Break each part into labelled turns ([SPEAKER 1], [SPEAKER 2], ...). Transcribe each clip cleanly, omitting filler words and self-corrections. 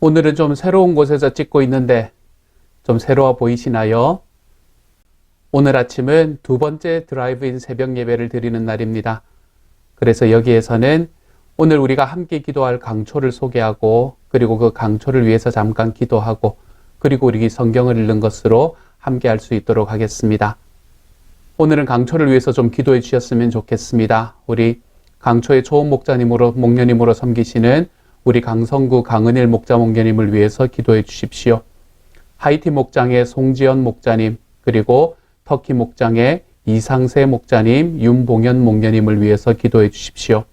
[SPEAKER 1] 오늘은 좀 새로운 곳에서 찍고 있는데 좀 새로워 보이시나요? 오늘 아침은 두 번째 드라이브인 새벽 예배를 드리는 날입니다. 그래서 여기에서는 오늘 우리가 함께 기도할 강초를 소개하고 그리고 그 강초를 위해서 잠깐 기도하고 그리고 우리 성경을 읽는 것으로 함께 할 수 있도록 하겠습니다. 오늘은 강초를 위해서 좀 기도해 주셨으면 좋겠습니다. 우리 강초의 초원 목녀님으로 섬기시는 우리 강성구 강은일 목자 목녀님을 위해서 기도해 주십시오. 하이티 목장의 송지연 목자님, 그리고 터키 목장의 이상세 목자님, 윤봉현 목녀님을 위해서 기도해 주십시오.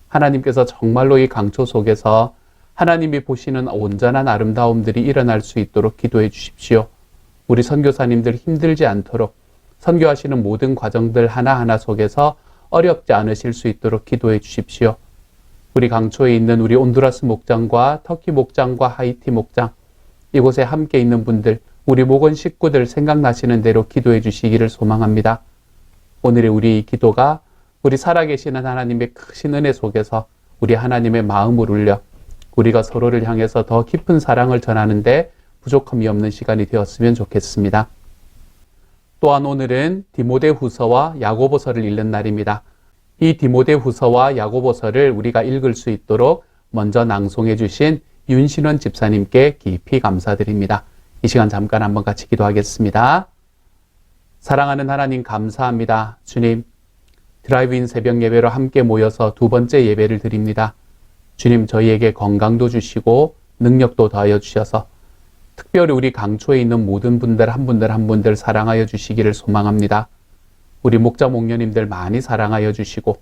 [SPEAKER 1] 하나님께서 정말로 이 강초 속에서 하나님이 보시는 온전한 아름다움들이 일어날 수 있도록 기도해 주십시오. 우리 선교사님들 힘들지 않도록 선교하시는 모든 과정들 하나하나 속에서 어렵지 않으실 수 있도록 기도해 주십시오. 우리 강초에 있는 우리 온두라스 목장과 터키 목장과 하이티 목장, 이곳에 함께 있는 분들, 우리 목원 식구들 생각나시는 대로 기도해 주시기를 소망합니다. 오늘의 우리 기도가 우리 살아계시는 하나님의 크신 은혜 속에서 우리 하나님의 마음을 울려 우리가 서로를 향해서 더 깊은 사랑을 전하는데 부족함이 없는 시간이 되었으면 좋겠습니다. 또한 오늘은 디모데후서와 야고보서를 읽는 날입니다. 이 디모데후서와 야고보서를 우리가 읽을 수 있도록 먼저 낭송해 주신 윤신원 집사님께 깊이 감사드립니다. 이 시간 잠깐 한번 같이 기도하겠습니다. 사랑하는 하나님 감사합니다. 주님, 드라이브인 새벽 예배로 함께 모여서 두 번째 예배를 드립니다. 주님, 저희에게 건강도 주시고 능력도 더하여 주셔서 특별히 우리 강초에 있는 모든 분들 한 분들 사랑하여 주시기를 소망합니다. 우리 목자 목녀님들 많이 사랑하여 주시고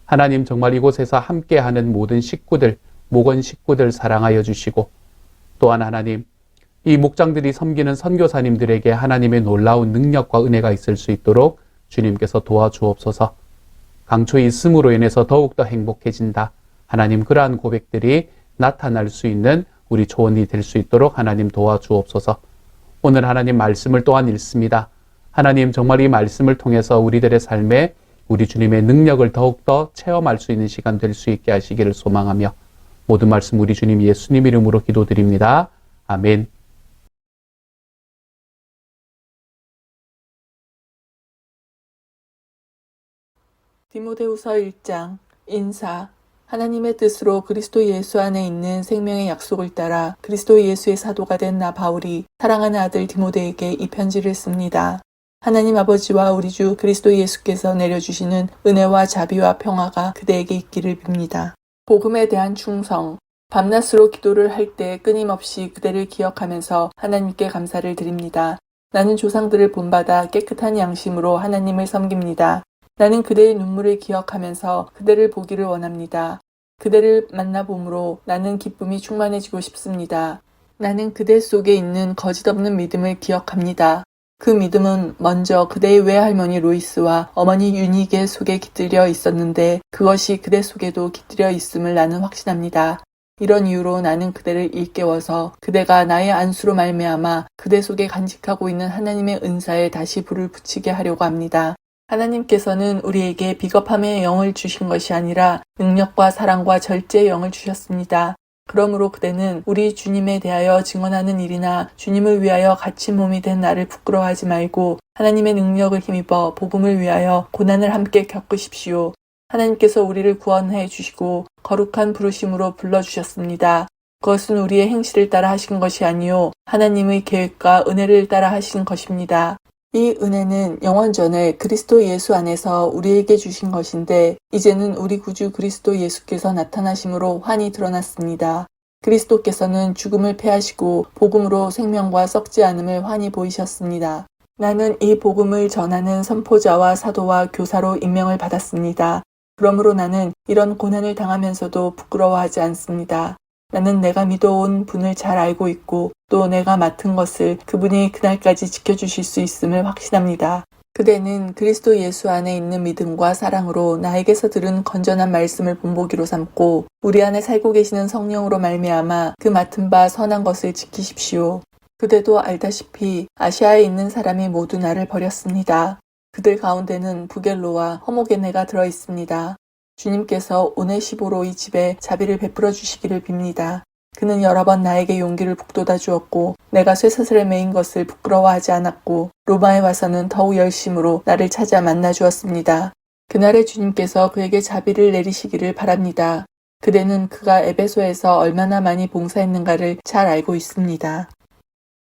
[SPEAKER 1] 하나님 정말 이곳에서 함께하는 모든 식구들, 목원 식구들 사랑하여 주시고 또한 하나님 이 목장들이 섬기는 선교사님들에게 하나님의 놀라운 능력과 은혜가 있을 수 있도록 주님께서 도와주옵소서. 강초에 있음으로 인해서 더욱더 행복해진다. 하나님 그러한 고백들이 나타날 수 있는 우리 초원이 될 수 있도록 하나님 도와주옵소서. 오늘 하나님 말씀을 또한 읽습니다. 하나님 정말 이 말씀을 통해서 우리들의 삶에 우리 주님의 능력을 더욱더 체험할 수 있는 시간 될 수 있게 하시기를 소망하며 모든 말씀 우리 주님 예수님 이름으로 기도드립니다. 아멘.
[SPEAKER 2] 디모데후서 1장 인사. 하나님의 뜻으로 그리스도 예수 안에 있는 생명의 약속을 따라 그리스도 예수의 사도가 된 나 바울이 사랑하는 아들 디모데에게 이 편지를 씁니다. 하나님 아버지와 우리 주 그리스도 예수께서 내려주시는 은혜와 자비와 평화가 그대에게 있기를 빕니다. 복음에 대한 충성. 밤낮으로 기도를 할 때 끊임없이 그대를 기억하면서 하나님께 감사를 드립니다. 나는 조상들을 본받아 깨끗한 양심으로 하나님을 섬깁니다. 나는 그대의 눈물을 기억하면서 그대를 보기를 원합니다. 그대를 만나봄으로 나는 기쁨이 충만해지고 싶습니다. 나는 그대 속에 있는 거짓없는 믿음을 기억합니다. 그 믿음은 먼저 그대의 외할머니 로이스와 어머니 유니게 속에 깃들여 있었는데 그것이 그대 속에도 깃들여 있음을 나는 확신합니다. 이런 이유로 나는 그대를 일깨워서 그대가 나의 안수로 말미암아 그대 속에 간직하고 있는 하나님의 은사에 다시 불을 붙이게 하려고 합니다. 하나님께서는 우리에게 비겁함의 영을 주신 것이 아니라 능력과 사랑과 절제의 영을 주셨습니다. 그러므로 그대는 우리 주님에 대하여 증언하는 일이나 주님을 위하여 갇힌 몸이 된 나를 부끄러워하지 말고 하나님의 능력을 힘입어 복음을 위하여 고난을 함께 겪으십시오. 하나님께서 우리를 구원해 주시고 거룩한 부르심으로 불러주셨습니다. 그것은 우리의 행실을 따라 하신 것이 아니요 하나님의 계획과 은혜를 따라 하신 것입니다. 이 은혜는 영원전에 그리스도 예수 안에서 우리에게 주신 것인데 이제는 우리 구주 그리스도 예수께서 나타나심으로 환히 드러났습니다. 그리스도께서는 죽음을 패하시고 복음으로 생명과 썩지 않음을 환히 보이셨습니다. 나는 이 복음을 전하는 선포자와 사도와 교사로 임명을 받았습니다. 그러므로 나는 이런 고난을 당하면서도 부끄러워하지 않습니다. 나는 내가 믿어온 분을 잘 알고 있고 또 내가 맡은 것을 그분이 그날까지 지켜주실 수 있음을 확신합니다. 그대는 그리스도 예수 안에 있는 믿음과 사랑으로 나에게서 들은 건전한 말씀을 본보기로 삼고 우리 안에 살고 계시는 성령으로 말미암아 그 맡은 바 선한 것을 지키십시오. 그대도 알다시피 아시아에 있는 사람이 모두 나를 버렸습니다. 그들 가운데는 부겔로와 허모게네가 들어있습니다. 주님께서 오네시보로의 집에 자비를 베풀어 주시기를 빕니다. 그는 여러 번 나에게 용기를 북돋아 주었고 내가 쇠사슬에 매인 것을 부끄러워하지 않았고 로마에 와서는 더욱 열심으로 나를 찾아 만나 주었습니다. 그날의 주님께서 그에게 자비를 내리시기를 바랍니다. 그대는 그가 에베소에서 얼마나 많이 봉사했는가를 잘 알고 있습니다.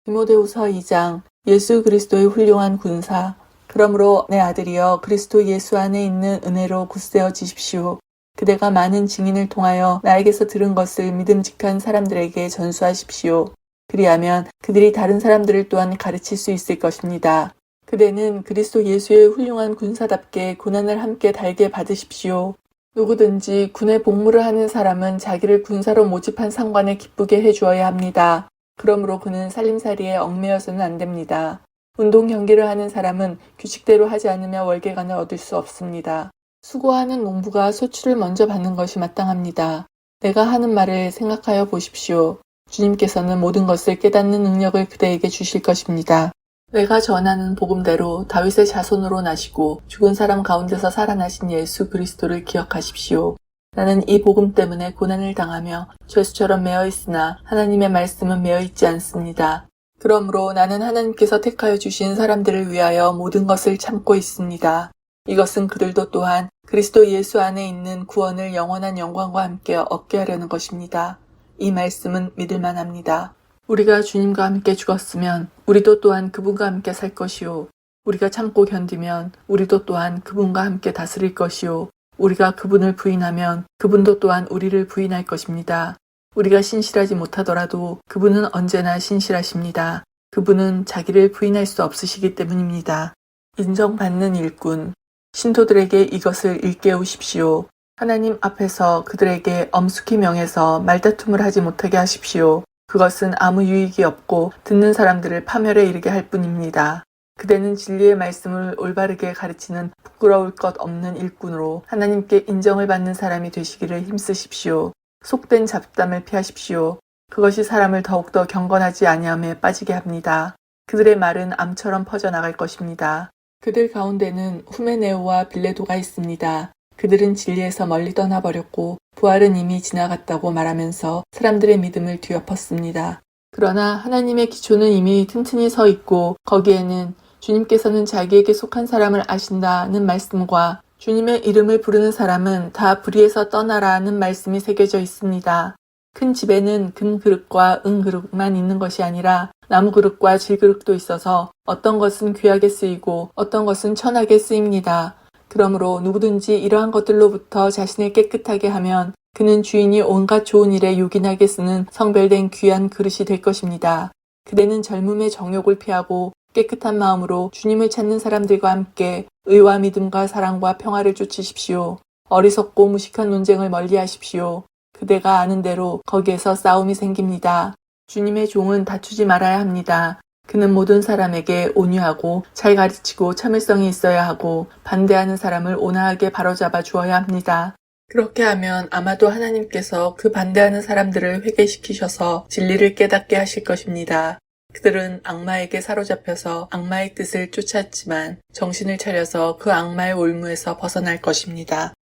[SPEAKER 2] 디모데후서 2장 예수 그리스도의 훌륭한 군사. 그러므로 내 아들이여 그리스도 예수 안에 있는 은혜로 굳세어지십시오. 그대가 많은 증인을 통하여 나에게서 들은 것을 믿음직한 사람들에게 전수하십시오. 그리하면 그들이 다른 사람들을 또한 가르칠 수 있을 것입니다. 그대는 그리스도 예수의 훌륭한 군사답게 고난을 함께 달게 받으십시오. 누구든지 군에 복무를 하는 사람은 자기를 군사로 모집한 상관에 기쁘게 해주어야 합니다. 그러므로 그는 살림살이에 얽매여서는 안 됩니다. 운동 경기를 하는 사람은 규칙대로 하지 않으며 월계관을 얻을 수 없습니다. 수고하는 농부가 소출을 먼저 받는 것이 마땅합니다. 내가 하는 말을 생각하여 보십시오. 주님께서는 모든 것을 깨닫는 능력을 그대에게 주실 것입니다. 내가 전하는 복음대로 다윗의 자손으로 나시고 죽은 사람 가운데서 살아나신 예수 그리스도를 기억하십시오. 나는 이 복음 때문에 고난을 당하며 죄수처럼 매어 있으나 하나님의 말씀은 매어 있지 않습니다. 그러므로 나는 하나님께서 택하여 주신 사람들을 위하여 모든 것을 참고 있습니다. 이것은 그들도 또한 그리스도 예수 안에 있는 구원을 영원한 영광과 함께 얻게 하려는 것입니다. 이 말씀은 믿을만 합니다. 우리가 주님과 함께 죽었으면 우리도 또한 그분과 함께 살 것이요. 우리가 참고 견디면 우리도 또한 그분과 함께 다스릴 것이요. 우리가 그분을 부인하면 그분도 또한 우리를 부인할 것입니다. 우리가 신실하지 못하더라도 그분은 언제나 신실하십니다. 그분은 자기를 부인할 수 없으시기 때문입니다. 인정받는 일꾼. 신도들에게 이것을 일깨우십시오. 하나님 앞에서 그들에게 엄숙히 명해서 말다툼을 하지 못하게 하십시오. 그것은 아무 유익이 없고 듣는 사람들을 파멸에 이르게 할 뿐입니다. 그대는 진리의 말씀을 올바르게 가르치는 부끄러울 것 없는 일꾼으로 하나님께 인정을 받는 사람이 되시기를 힘쓰십시오. 속된 잡담을 피하십시오. 그것이 사람을 더욱더 경건하지 아니함에 빠지게 합니다. 그들의 말은 암처럼 퍼져나갈 것입니다. 그들 가운데는 후메네오와 빌레도가 있습니다. 그들은 진리에서 멀리 떠나버렸고 부활은 이미 지나갔다고 말하면서 사람들의 믿음을 뒤엎었습니다. 그러나 하나님의 기초는 이미 튼튼히 서 있고 거기에는 주님께서는 자기에게 속한 사람을 아신다는 말씀과 주님의 이름을 부르는 사람은 다 불의에서 떠나라는 말씀이 새겨져 있습니다. 큰 집에는 금 그릇과 은 그릇만 있는 것이 아니라 나무 그릇과 질 그릇도 있어서 어떤 것은 귀하게 쓰이고 어떤 것은 천하게 쓰입니다. 그러므로 누구든지 이러한 것들로부터 자신을 깨끗하게 하면 그는 주인이 온갖 좋은 일에 요긴하게 쓰는 성별된 귀한 그릇이 될 것입니다. 그대는 젊음의 정욕을 피하고 깨끗한 마음으로 주님을 찾는 사람들과 함께 의와 믿음과 사랑과 평화를 쫓으십시오. 어리석고 무식한 논쟁을 멀리하십시오. 그대가 아는 대로 거기에서 싸움이 생깁니다. 주님의 종은 다투지 말아야 합니다. 그는 모든 사람에게 온유하고 잘 가르치고 참을성이 있어야 하고 반대하는 사람을 온화하게 바로잡아 주어야 합니다. 그렇게 하면 아마도 하나님께서 그 반대하는 사람들을 회개시키셔서 진리를 깨닫게 하실 것입니다. 그들은 악마에게 사로잡혀서 악마의 뜻을 쫓았지만 정신을 차려서 그 악마의 올무에서 벗어날 것입니다.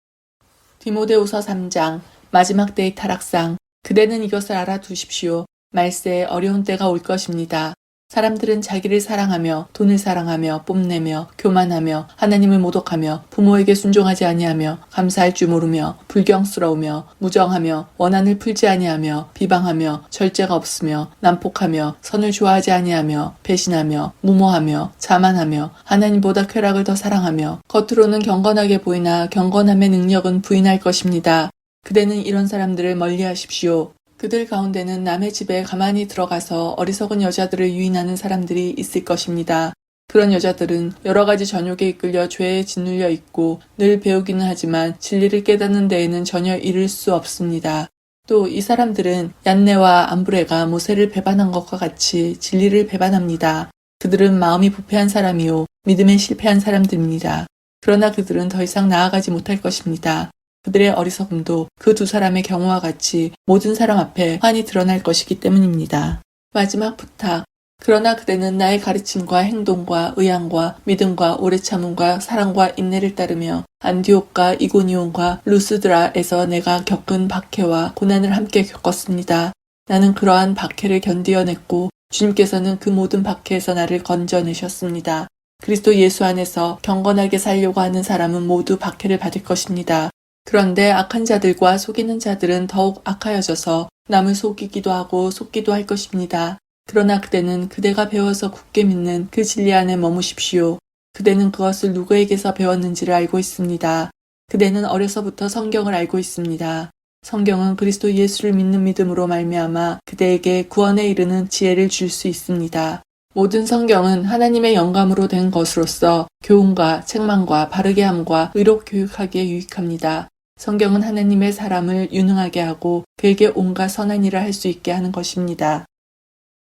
[SPEAKER 2] 디모데후서 3장 마지막 때의 타락상. 그대는 이것을 알아두십시오. 말세에 어려운 때가 올 것입니다. 사람들은 자기를 사랑하며 돈을 사랑하며 뽐내며 교만하며 하나님을 모독하며 부모에게 순종하지 아니하며 감사할 줄 모르며 불경스러우며 무정하며 원한을 풀지 아니하며 비방하며 절제가 없으며 난폭하며 선을 좋아하지 아니하며 배신하며 무모하며 자만하며 하나님보다 쾌락을 더 사랑하며 겉으로는 경건하게 보이나 경건함의 능력은 부인할 것입니다. 그대는 이런 사람들을 멀리하십시오. 그들 가운데는 남의 집에 가만히 들어가서 어리석은 여자들을 유인하는 사람들이 있을 것입니다. 그런 여자들은 여러 가지 전욕에 이끌려 죄에 짓눌려 있고 늘 배우기는 하지만 진리를 깨닫는 데에는 전혀 이를 수 없습니다. 또 이 사람들은 얀네와 암브레가 모세를 배반한 것과 같이 진리를 배반합니다. 그들은 마음이 부패한 사람이요 믿음에 실패한 사람들입니다. 그러나 그들은 더 이상 나아가지 못할 것입니다. 그들의 어리석음도 그 두 사람의 경우와 같이 모든 사람 앞에 환히 드러날 것이기 때문입니다. 마지막 부탁. 그러나 그대는 나의 가르침과 행동과 의향과 믿음과 오래 참음과 사랑과 인내를 따르며 안디옥과 이고니온과 루스드라에서 내가 겪은 박해와 고난을 함께 겪었습니다. 나는 그러한 박해를 견디어냈고 주님께서는 그 모든 박해에서 나를 건져내셨습니다. 그리스도 예수 안에서 경건하게 살려고 하는 사람은 모두 박해를 받을 것입니다. 그런데 악한 자들과 속이는 자들은 더욱 악하여져서 남을 속이기도 하고 속기도 할 것입니다. 그러나 그대는 그대가 배워서 굳게 믿는 그 진리 안에 머무십시오. 그대는 그것을 누구에게서 배웠는지를 알고 있습니다. 그대는 어려서부터 성경을 알고 있습니다. 성경은 그리스도 예수를 믿는 믿음으로 말미암아 그대에게 구원에 이르는 지혜를 줄 수 있습니다. 모든 성경은 하나님의 영감으로 된 것으로서 교훈과 책망과 바르게 함과 의로 교육하기에 유익합니다. 성경은 하나님의 사람을 유능하게 하고 그에게 온갖 선한 일을 할 수 있게 하는 것입니다.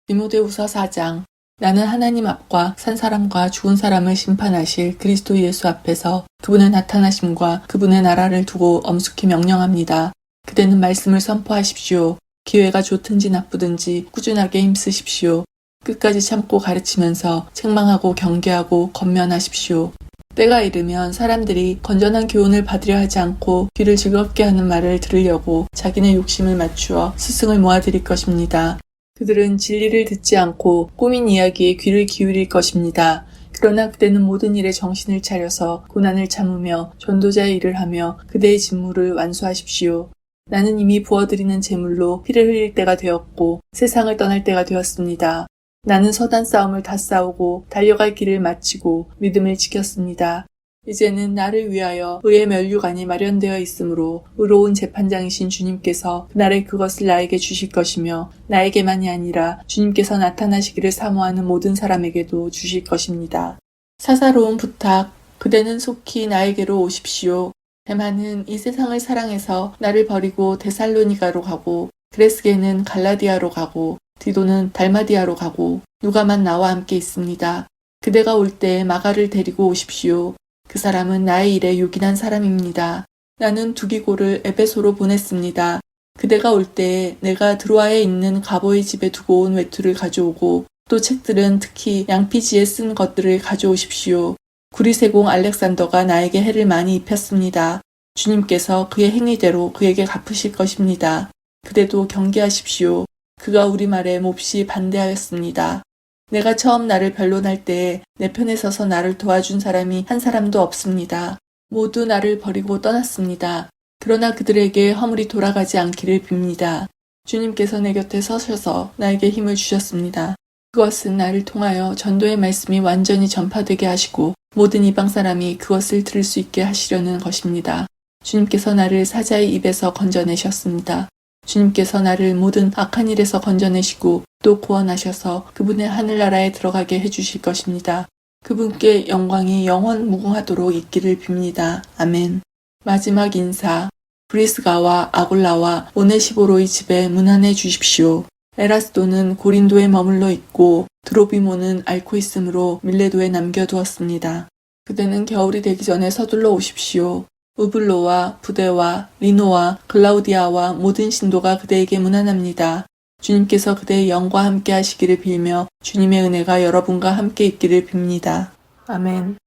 [SPEAKER 2] 디모데후서 4장. 나는 하나님 앞과 산 사람과 죽은 사람을 심판하실 그리스도 예수 앞에서 그분의 나타나심과 그분의 나라를 두고 엄숙히 명령합니다. 그대는 말씀을 선포하십시오. 기회가 좋든지 나쁘든지 꾸준하게 힘쓰십시오. 끝까지 참고 가르치면서 책망하고 경계하고 권면하십시오. 때가 이르면 사람들이 건전한 교훈을 받으려 하지 않고 귀를 즐겁게 하는 말을 들으려고 자기네 욕심을 맞추어 스승을 모아들일 것입니다. 그들은 진리를 듣지 않고 꾸민 이야기에 귀를 기울일 것입니다. 그러나 그대는 모든 일에 정신을 차려서 고난을 참으며 전도자의 일을 하며 그대의 직무를 완수하십시오. 나는 이미 부어드리는 제물로 피를 흘릴 때가 되었고 세상을 떠날 때가 되었습니다. 나는 서단 싸움을 다 싸우고 달려갈 길을 마치고 믿음을 지켰습니다. 이제는 나를 위하여 의의 면류관이 마련되어 있으므로 의로운 재판장이신 주님께서 그날에 그것을 나에게 주실 것이며 나에게만이 아니라 주님께서 나타나시기를 사모하는 모든 사람에게도 주실 것입니다. 사사로운 부탁, 그대는 속히 나에게로 오십시오. 데마는 이 세상을 사랑해서 나를 버리고 데살로니가로 가고 그레스게는 갈라디아로 가고 디도는 달마디아로 가고 누가만 나와 함께 있습니다. 그대가 올 때 마가를 데리고 오십시오. 그 사람은 나의 일에 요긴한 사람입니다. 나는 두기고를 에베소로 보냈습니다. 그대가 올 때에 내가 드로아에 있는 가보의 집에 두고 온 외투를 가져오고 또 책들은 특히 양피지에 쓴 것들을 가져오십시오. 구리세공 알렉산더가 나에게 해를 많이 입혔습니다. 주님께서 그의 행위대로 그에게 갚으실 것입니다. 그대도 경계하십시오. 그가 우리 말에 몹시 반대하였습니다. 내가 처음 나를 변론할 때에 내 편에 서서 나를 도와준 사람이 한 사람도 없습니다. 모두 나를 버리고 떠났습니다. 그러나 그들에게 허물이 돌아가지 않기를 빕니다. 주님께서 내 곁에 서셔서 나에게 힘을 주셨습니다. 그것은 나를 통하여 전도의 말씀이 완전히 전파되게 하시고 모든 이방 사람이 그것을 들을 수 있게 하시려는 것입니다. 주님께서 나를 사자의 입에서 건져내셨습니다. 주님께서 나를 모든 악한 일에서 건져내시고 또 구원하셔서 그분의 하늘나라에 들어가게 해주실 것입니다. 그분께 영광이 영원 무궁하도록 있기를 빕니다. 아멘. 마지막 인사. 브리스가와 아굴라와 오네시보로의 집에 문안해 주십시오. 에라스도는 고린도에 머물러 있고 드로비모는 앓고 있으므로 밀레도에 남겨두었습니다. 그대는 겨울이 되기 전에 서둘러 오십시오. 우블로와 부데와 리노와 글라우디아와 모든 신도가 그대에게 문안합니다. 주님께서 그대의 영과 함께 하시기를 빌며 주님의 은혜가 여러분과 함께 있기를 빕니다. 아멘.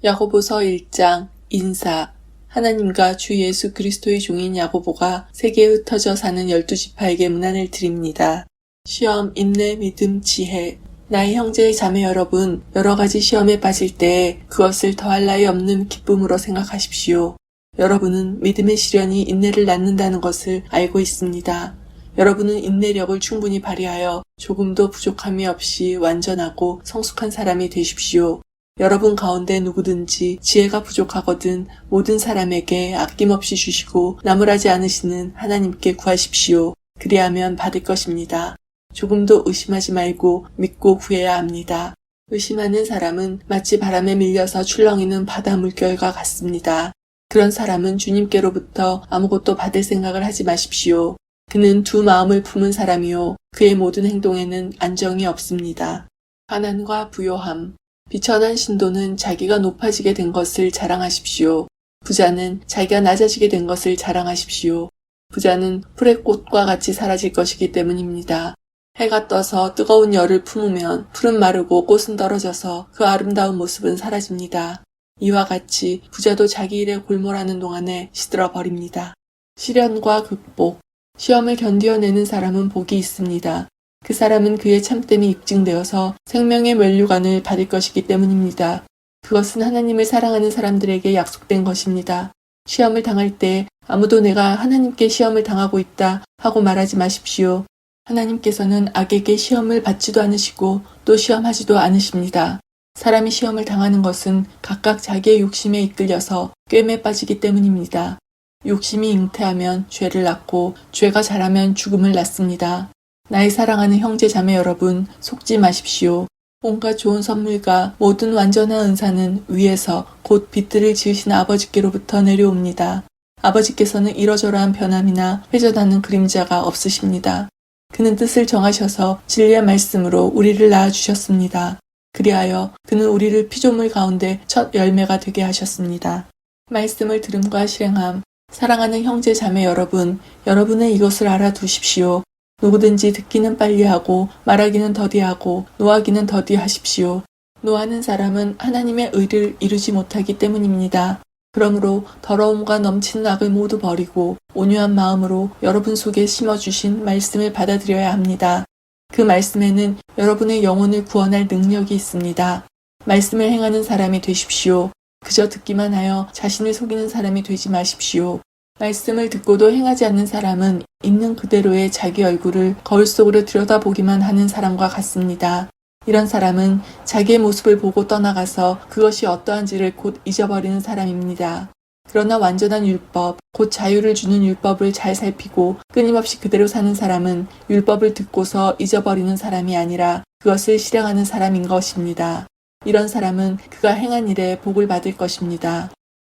[SPEAKER 2] 야고보서 1장 인사. 하나님과 주 예수 그리스도의 종인 야고보가 세계에 흩어져 사는 12지파에게 문안을 드립니다. 시험, 인내, 믿음, 지혜. 나의 형제 자매 여러분, 여러 가지 시험에 빠질 때에 그것을 더할 나위 없는 기쁨으로 생각하십시오. 여러분은 믿음의 시련이 인내를 낳는다는 것을 알고 있습니다. 여러분은 인내력을 충분히 발휘하여 조금도 부족함이 없이 완전하고 성숙한 사람이 되십시오. 여러분 가운데 누구든지 지혜가 부족하거든 모든 사람에게 아낌없이 주시고 나무라지 않으시는 하나님께 구하십시오. 그리하면 받을 것입니다. 조금도 의심하지 말고 믿고 구해야 합니다. 의심하는 사람은 마치 바람에 밀려서 출렁이는 바다 물결과 같습니다. 그런 사람은 주님께로부터 아무것도 받을 생각을 하지 마십시오. 그는 두 마음을 품은 사람이요. 그의 모든 행동에는 안정이 없습니다. 가난과 부요함. 비천한 신도는 자기가 높아지게 된 것을 자랑하십시오. 부자는 자기가 낮아지게 된 것을 자랑하십시오. 부자는 풀의 꽃과 같이 사라질 것이기 때문입니다. 해가 떠서 뜨거운 열을 품으면 풀은 마르고 꽃은 떨어져서 그 아름다운 모습은 사라집니다. 이와 같이 부자도 자기 일에 골몰하는 동안에 시들어 버립니다. 시련과 극복. 시험을 견디어내는 사람은 복이 있습니다. 그 사람은 그의 참됨이 입증되어서 생명의 면류관을 받을 것이기 때문입니다. 그것은 하나님을 사랑하는 사람들에게 약속된 것입니다. 시험을 당할 때 아무도 내가 하나님께 시험을 당하고 있다 하고 말하지 마십시오. 하나님께서는 악에게 시험을 받지도 않으시고 또 시험하지도 않으십니다. 사람이 시험을 당하는 것은 각각 자기의 욕심에 이끌려서 꿰매 빠지기 때문입니다. 욕심이 잉태하면 죄를 낳고 죄가 자라면 죽음을 낳습니다. 나의 사랑하는 형제 자매 여러분, 속지 마십시오. 온갖 좋은 선물과 모든 완전한 은사는 위에서 곧 빛들을 지으신 아버지께로부터 내려옵니다. 아버지께서는 이러저러한 변함이나 회전하는 그림자가 없으십니다. 그는 뜻을 정하셔서 진리의 말씀으로 우리를 낳아주셨습니다. 그리하여 그는 우리를 피조물 가운데 첫 열매가 되게 하셨습니다. 말씀을 들음과 실행함. 사랑하는 형제 자매 여러분, 여러분은 이것을 알아두십시오. 누구든지 듣기는 빨리 하고 말하기는 더디하고 노하기는 더디 하십시오. 노하는 사람은 하나님의 의를 이루지 못하기 때문입니다. 그러므로 더러움과 넘치는 악을 모두 버리고 온유한 마음으로 여러분 속에 심어주신 말씀을 받아들여야 합니다. 그 말씀에는 여러분의 영혼을 구원할 능력이 있습니다. 말씀을 행하는 사람이 되십시오. 그저 듣기만 하여 자신을 속이는 사람이 되지 마십시오. 말씀을 듣고도 행하지 않는 사람은 있는 그대로의 자기 얼굴을 거울 속으로 들여다보기만 하는 사람과 같습니다. 이런 사람은 자기의 모습을 보고 떠나가서 그것이 어떠한지를 곧 잊어버리는 사람입니다. 그러나 완전한 율법, 곧 자유를 주는 율법을 잘 살피고 끊임없이 그대로 사는 사람은 율법을 듣고서 잊어버리는 사람이 아니라 그것을 실행하는 사람인 것입니다. 이런 사람은 그가 행한 일에 복을 받을 것입니다.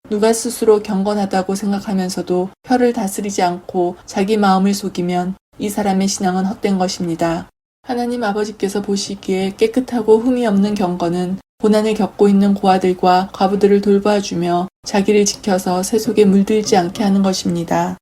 [SPEAKER 2] 누가 스스로 경건하다고 생각하면서도 혀를 다스리지 않고 자기 마음을 속이면 이 사람의 신앙은 헛된 것입니다. 하나님 아버지께서 보시기에 깨끗하고 흠이 없는 경건은 고난을 겪고 있는 고아들과 과부들을 돌봐주며 자기를 지켜서 새 속에 물들지 않게 하는 것입니다.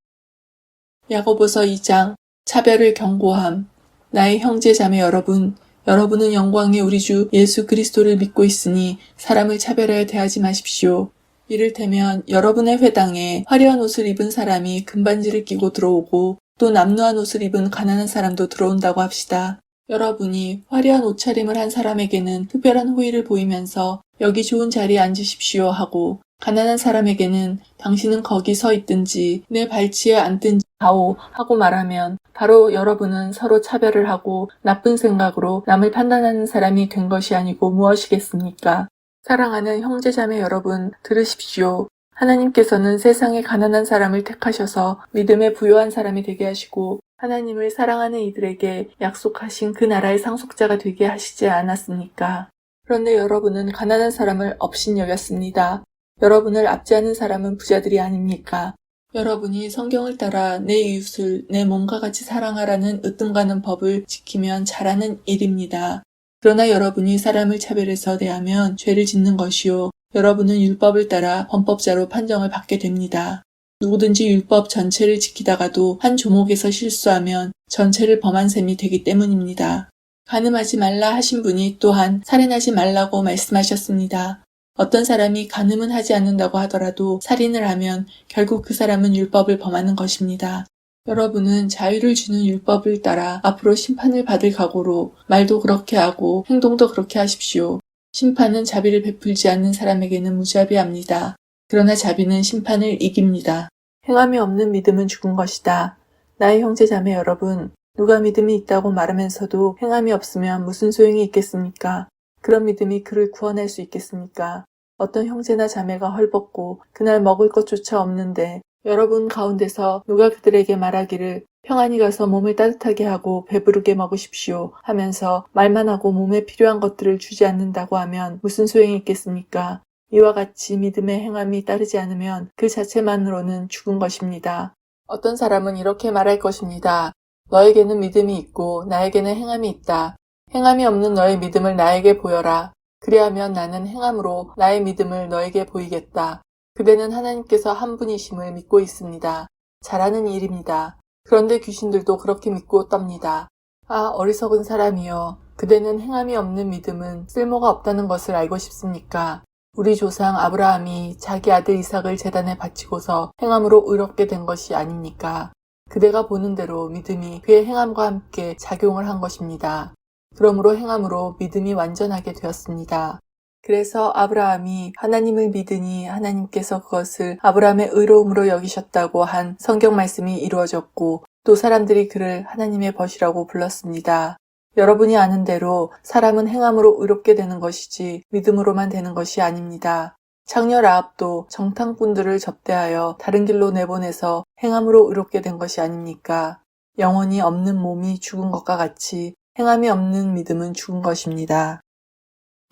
[SPEAKER 2] 야고보서 2장 차별을 경고함. 나의 형제 자매 여러분, 여러분은 영광의 우리 주 예수 그리스도를 믿고 있으니 사람을 차별하여 대하지 마십시오. 이를테면 여러분의 회당에 화려한 옷을 입은 사람이 금반지를 끼고 들어오고 또 남루한 옷을 입은 가난한 사람도 들어온다고 합시다. 여러분이 화려한 옷차림을 한 사람에게는 특별한 호의를 보이면서 여기 좋은 자리에 앉으십시오 하고 가난한 사람에게는 당신은 거기 서 있든지 내 발치에 앉든지 하오 하고 말하면 바로 여러분은 서로 차별을 하고 나쁜 생각으로 남을 판단하는 사람이 된 것이 아니고 무엇이겠습니까? 사랑하는 형제자매 여러분, 들으십시오. 하나님께서는 세상의 가난한 사람을 택하셔서 믿음에 부요한 사람이 되게 하시고 하나님을 사랑하는 이들에게 약속하신 그 나라의 상속자가 되게 하시지 않았습니까? 그런데 여러분은 가난한 사람을 업신여겼습니다. 여러분을 압제하는 사람은 부자들이 아닙니까? 여러분이 성경을 따라 내 이웃을 내 몸과 같이 사랑하라는 으뜸가는 법을 지키면 잘하는 일입니다. 그러나 여러분이 사람을 차별해서 대하면 죄를 짓는 것이요. 여러분은 율법을 따라 범법자로 판정을 받게 됩니다. 누구든지 율법 전체를 지키다가도 한 조목에서 실수하면 전체를 범한 셈이 되기 때문입니다. 간음하지 말라 하신 분이 또한 살인하지 말라고 말씀하셨습니다. 어떤 사람이 간음은 하지 않는다고 하더라도 살인을 하면 결국 그 사람은 율법을 범하는 것입니다. 여러분은 자유를 주는 율법을 따라 앞으로 심판을 받을 각오로 말도 그렇게 하고 행동도 그렇게 하십시오. 심판은 자비를 베풀지 않는 사람에게는 무자비합니다. 그러나 자비는 심판을 이깁니다. 행함이 없는 믿음은 죽은 것이다. 나의 형제 자매 여러분, 누가 믿음이 있다고 말하면서도 행함이 없으면 무슨 소용이 있겠습니까? 그런 믿음이 그를 구원할 수 있겠습니까? 어떤 형제나 자매가 헐벗고 그날 먹을 것조차 없는데 여러분 가운데서 누가 그들에게 말하기를 평안히 가서 몸을 따뜻하게 하고 배부르게 먹으십시오 하면서 말만 하고 몸에 필요한 것들을 주지 않는다고 하면 무슨 소용이 있겠습니까? 이와 같이 믿음의 행함이 따르지 않으면 그 자체만으로는 죽은 것입니다. 어떤 사람은 이렇게 말할 것입니다. 너에게는 믿음이 있고 나에게는 행함이 있다. 행함이 없는 너의 믿음을 나에게 보여라. 그리하면 나는 행함으로 나의 믿음을 너에게 보이겠다. 그대는 하나님께서 한 분이심을 믿고 있습니다. 잘하는 일입니다. 그런데 귀신들도 그렇게 믿고 떱니다. 아, 어리석은 사람이여. 그대는 행함이 없는 믿음은 쓸모가 없다는 것을 알고 싶습니까? 우리 조상 아브라함이 자기 아들 이삭을 제단에 바치고서 행함으로 의롭게 된 것이 아닙니까? 그대가 보는 대로 믿음이 그의 행함과 함께 작용을 한 것입니다. 그러므로 행함으로 믿음이 완전하게 되었습니다. 그래서 아브라함이 하나님을 믿으니 하나님께서 그것을 아브라함의 의로움으로 여기셨다고 한 성경 말씀이 이루어졌고 또 사람들이 그를 하나님의 벗이라고 불렀습니다. 여러분이 아는 대로 사람은 행함으로 의롭게 되는 것이지 믿음으로만 되는 것이 아닙니다. 창녀 라합도 정탐꾼들을 접대하여 다른 길로 내보내서 행함으로 의롭게 된 것이 아닙니까? 영혼이 없는 몸이 죽은 것과 같이 행함이 없는 믿음은 죽은 것입니다.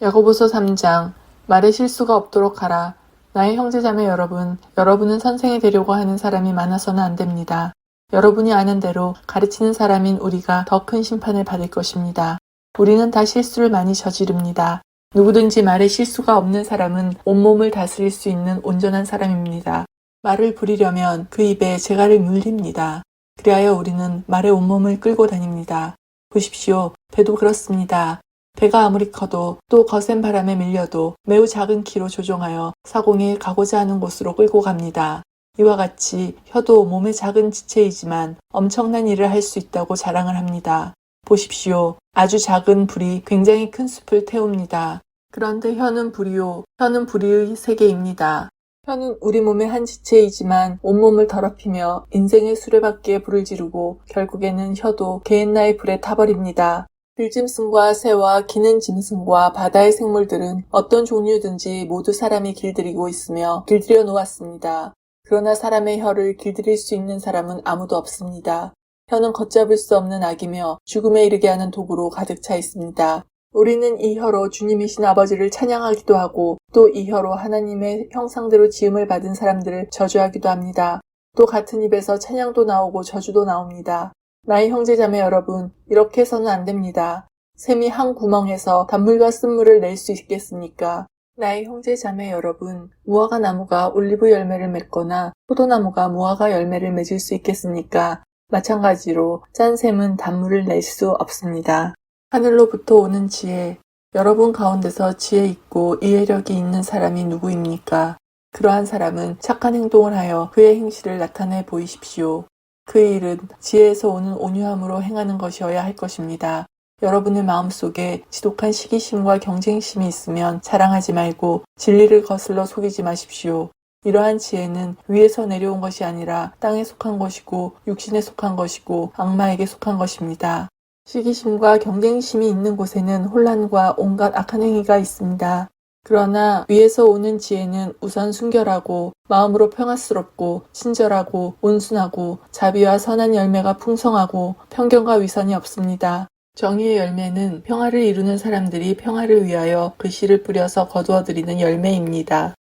[SPEAKER 2] 야고보서 3장 말에 실수가 없도록 하라. 나의 형제자매 여러분, 여러분은 선생이 되려고 하는 사람이 많아서는 안 됩니다. 여러분이 아는 대로 가르치는 사람인 우리가 더 큰 심판을 받을 것입니다. 우리는 다 실수를 많이 저지릅니다. 누구든지 말에 실수가 없는 사람은 온몸을 다스릴 수 있는 온전한 사람입니다. 말을 부리려면 그 입에 재갈을 물립니다. 그리하여 우리는 말의 온몸을 끌고 다닙니다. 보십시오. 배도 그렇습니다. 배가 아무리 커도 또 거센 바람에 밀려도 매우 작은 키로 조종하여 사공에 가고자 하는 곳으로 끌고 갑니다. 이와 같이 혀도 몸의 작은 지체이지만 엄청난 일을 할 수 있다고 자랑을 합니다. 보십시오. 아주 작은 불이 굉장히 큰 숲을 태웁니다. 그런데 혀는 불이요. 혀는 불의 세계입니다. 혀는 우리 몸의 한 지체이지만 온몸을 더럽히며 인생의 수레바퀴에 불을 지르고 결국에는 혀도 게헨나의 불에 타버립니다. 들짐승과 새와 기는 짐승과 바다의 생물들은 어떤 종류든지 모두 사람이 길들이고 있으며 길들여 놓았습니다. 그러나 사람의 혀를 길들일 수 있는 사람은 아무도 없습니다. 혀는 걷잡을 수 없는 악이며 죽음에 이르게 하는 도구로 가득 차 있습니다. 우리는 이 혀로 주님이신 아버지를 찬양하기도 하고 또 이 혀로 하나님의 형상대로 지음을 받은 사람들을 저주하기도 합니다. 또 같은 입에서 찬양도 나오고 저주도 나옵니다. 나의 형제자매 여러분, 이렇게 해서는 안 됩니다. 샘이 한 구멍에서 단물과 쓴물을 낼 수 있겠습니까? 나의 형제자매 여러분, 무화과 나무가 올리브 열매를 맺거나 포도나무가 무화과 열매를 맺을 수 있겠습니까? 마찬가지로 짠 샘은 단물을 낼 수 없습니다. 하늘로부터 오는 지혜, 여러분 가운데서 지혜 있고 이해력이 있는 사람이 누구입니까? 그러한 사람은 착한 행동을 하여 그의 행실을 나타내 보이십시오. 그 일은 지혜에서 오는 온유함으로 행하는 것이어야 할 것입니다. 여러분의 마음속에 지독한 시기심과 경쟁심이 있으면 자랑하지 말고 진리를 거슬러 속이지 마십시오. 이러한 지혜는 위에서 내려온 것이 아니라 땅에 속한 것이고 육신에 속한 것이고 악마에게 속한 것입니다. 시기심과 경쟁심이 있는 곳에는 혼란과 온갖 악한 행위가 있습니다. 그러나 위에서 오는 지혜는 우선 순결하고 마음으로 평화스럽고 친절하고 온순하고 자비와 선한 열매가 풍성하고 편견과 위선이 없습니다. 정의의 열매는 평화를 이루는 사람들이 평화를 위하여 그 씨를 뿌려서 거두어들이는 열매입니다.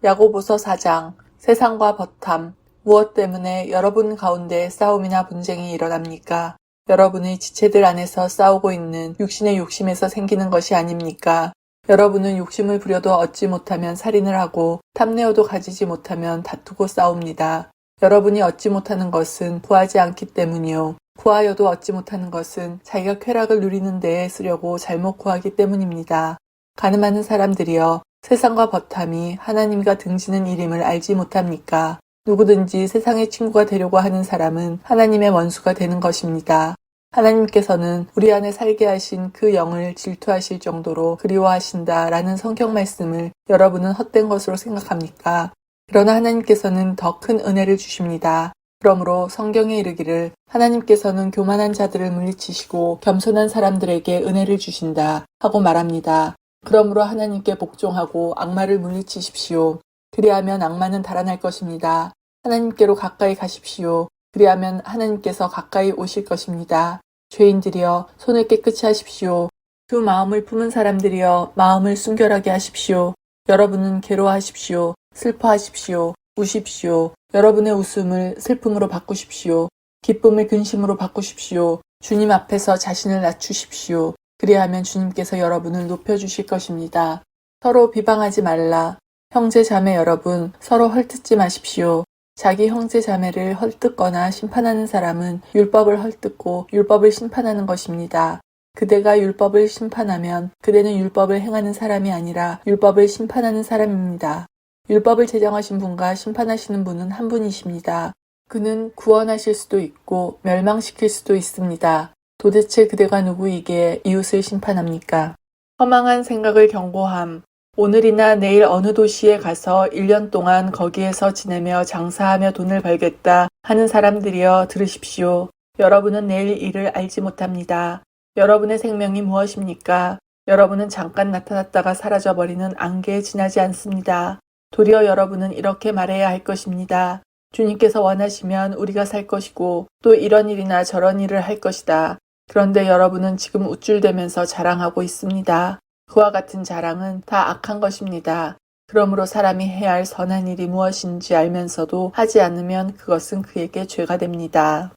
[SPEAKER 2] 야고보서 4장 세상과 벗함. 무엇 때문에 여러분 가운데 싸움이나 분쟁이 일어납니까? 여러분의 지체들 안에서 싸우고 있는 육신의 욕심에서 생기는 것이 아닙니까? 여러분은 욕심을 부려도 얻지 못하면 살인을 하고 탐내어도 가지지 못하면 다투고 싸웁니다. 여러분이 얻지 못하는 것은 구하지 않기 때문이요. 구하여도 얻지 못하는 것은 자기가 쾌락을 누리는 데에 쓰려고 잘못 구하기 때문입니다. 가늠하는 사람들이여, 세상과 벗함이 하나님과 등지는 일임을 알지 못합니까? 누구든지 세상의 친구가 되려고 하는 사람은 하나님의 원수가 되는 것입니다. 하나님께서는 우리 안에 살게 하신 그 영을 질투하실 정도로 그리워하신다라는 성경 말씀을 여러분은 헛된 것으로 생각합니까? 그러나 하나님께서는 더 큰 은혜를 주십니다. 그러므로 성경에 이르기를 하나님께서는 교만한 자들을 물리치시고 겸손한 사람들에게 은혜를 주신다 하고 말합니다. 그러므로 하나님께 복종하고 악마를 물리치십시오. 그리하면 악마는 달아날 것입니다. 하나님께로 가까이 가십시오. 그리하면 하나님께서 가까이 오실 것입니다. 죄인들이여 손을 깨끗이 하십시오. 두 마음을 품은 사람들이여 마음을 순결하게 하십시오. 여러분은 괴로워하십시오. 슬퍼하십시오. 우십시오. 여러분의 웃음을 슬픔으로 바꾸십시오. 기쁨을 근심으로 바꾸십시오. 주님 앞에서 자신을 낮추십시오. 그리하면 주님께서 여러분을 높여주실 것입니다. 서로 비방하지 말라. 형제 자매 여러분, 서로 헐뜯지 마십시오. 자기 형제 자매를 헐뜯거나 심판하는 사람은 율법을 헐뜯고 율법을 심판하는 것입니다. 그대가 율법을 심판하면 그대는 율법을 행하는 사람이 아니라 율법을 심판하는 사람입니다. 율법을 제정하신 분과 심판하시는 분은 한 분이십니다. 그는 구원하실 수도 있고 멸망시킬 수도 있습니다. 도대체 그대가 누구이기에 이웃을 심판합니까? 허망한 생각을 경고함. 오늘이나 내일 어느 도시에 가서 1년 동안 거기에서 지내며 장사하며 돈을 벌겠다 하는 사람들이여 들으십시오. 여러분은 내일 일을 알지 못합니다. 여러분의 생명이 무엇입니까? 여러분은 잠깐 나타났다가 사라져버리는 안개에 지나지 않습니다. 도리어 여러분은 이렇게 말해야 할 것입니다. 주님께서 원하시면 우리가 살 것이고 또 이런 일이나 저런 일을 할 것이다. 그런데 여러분은 지금 우쭐대면서 자랑하고 있습니다. 그와 같은 자랑은 다 악한 것입니다. 그러므로 사람이 해야 할 선한 일이 무엇인지 알면서도 하지 않으면 그것은 그에게 죄가 됩니다.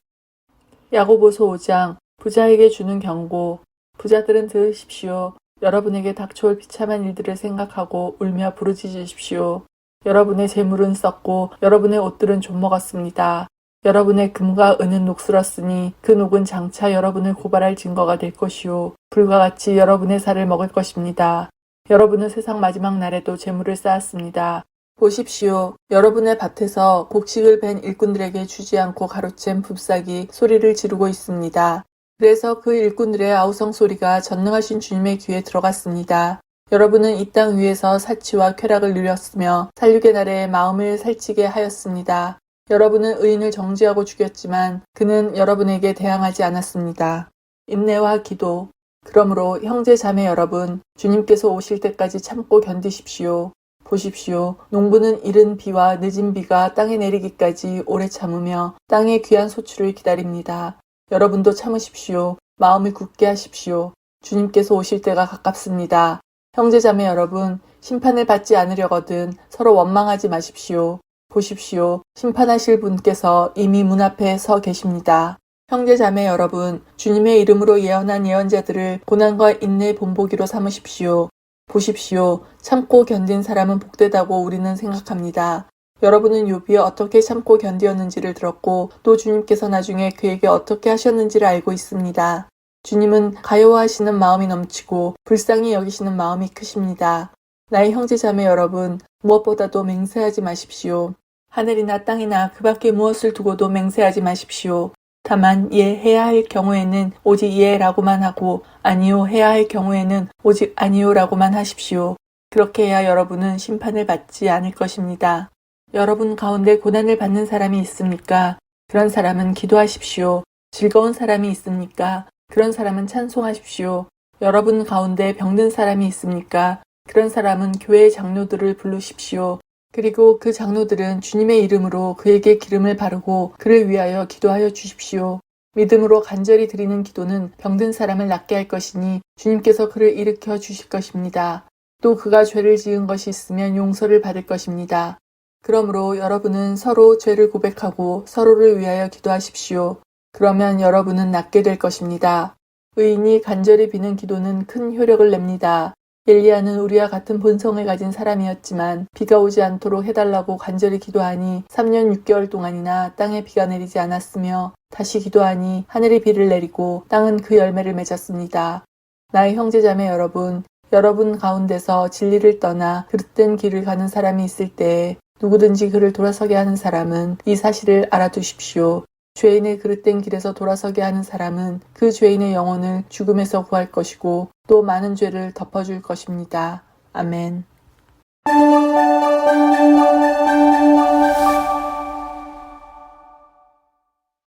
[SPEAKER 2] 야고보서 5장 부자에게 주는 경고. 부자들은 들으십시오. 여러분에게 닥쳐올 비참한 일들을 생각하고 울며 부르짖으십시오. 여러분의 재물은 썩고 여러분의 옷들은 좀먹었습니다. 여러분의 금과 은은 녹슬었으니 그 녹은 장차 여러분을 고발할 증거가 될 것이요 불과 같이 여러분의 살을 먹을 것입니다. 여러분은 세상 마지막 날에도 재물을 쌓았습니다. 보십시오. 여러분의 밭에서 곡식을 벤 일꾼들에게 주지 않고 가로챈 풋삭이 소리를 지르고 있습니다. 그래서 그 일꾼들의 아우성 소리가 전능하신 주님의 귀에 들어갔습니다. 여러분은 이 땅 위에서 사치와 쾌락을 누렸으며 살육의 날에 마음을 살찌게 하였습니다. 여러분은 의인을 정죄하고 죽였지만 그는 여러분에게 대항하지 않았습니다. 인내와 기도. 그러므로 형제 자매 여러분, 주님께서 오실 때까지 참고 견디십시오. 보십시오. 농부는 이른 비와 늦은 비가 땅에 내리기까지 오래 참으며 땅의 귀한 소출을 기다립니다. 여러분도 참으십시오. 마음을 굳게 하십시오. 주님께서 오실 때가 가깝습니다. 형제자매 여러분, 심판을 받지 않으려거든 서로 원망하지 마십시오. 보십시오. 심판하실 분께서 이미 문 앞에 서 계십니다. 형제자매 여러분, 주님의 이름으로 예언한 예언자들을 고난과 인내의 본보기로 삼으십시오. 보십시오. 참고 견딘 사람은 복되다고 우리는 생각합니다. 여러분은 욥이 어떻게 참고 견디었는지를 들었고 또 주님께서 나중에 그에게 어떻게 하셨는지를 알고 있습니다. 주님은 가여워하시는 마음이 넘치고 불쌍히 여기시는 마음이 크십니다. 나의 형제자매 여러분, 무엇보다도 맹세하지 마십시오. 하늘이나 땅이나 그 밖에 무엇을 두고도 맹세하지 마십시오. 다만 예 해야 할 경우에는 오직 예라고만 하고 아니요 해야 할 경우에는 오직 아니요라고만 하십시오. 그렇게 해야 여러분은 심판을 받지 않을 것입니다. 여러분 가운데 고난을 받는 사람이 있습니까? 그런 사람은 기도하십시오. 즐거운 사람이 있습니까? 그런 사람은 찬송하십시오. 여러분 가운데 병든 사람이 있습니까? 그런 사람은 교회의 장로들을 부르십시오. 그리고 그 장로들은 주님의 이름으로 그에게 기름을 바르고 그를 위하여 기도하여 주십시오. 믿음으로 간절히 드리는 기도는 병든 사람을 낫게 할 것이니 주님께서 그를 일으켜 주실 것입니다. 또 그가 죄를 지은 것이 있으면 용서를 받을 것입니다. 그러므로 여러분은 서로 죄를 고백하고 서로를 위하여 기도하십시오. 그러면 여러분은 낫게 될 것입니다. 의인이 간절히 비는 기도는 큰 효력을 냅니다. 엘리야는 우리와 같은 본성을 가진 사람이었지만 비가 오지 않도록 해달라고 간절히 기도하니 3년 6개월 동안이나 땅에 비가 내리지 않았으며 다시 기도하니 하늘이 비를 내리고 땅은 그 열매를 맺었습니다. 나의 형제자매 여러분, 여러분 가운데서 진리를 떠나 그릇된 길을 가는 사람이 있을 때에 누구든지 그를 돌아서게 하는 사람은 이 사실을 알아두십시오. 죄인의 그릇된 길에서 돌아서게 하는 사람은 그 죄인의 영혼을 죽음에서 구할 것이고 또 많은 죄를 덮어줄 것입니다. 아멘.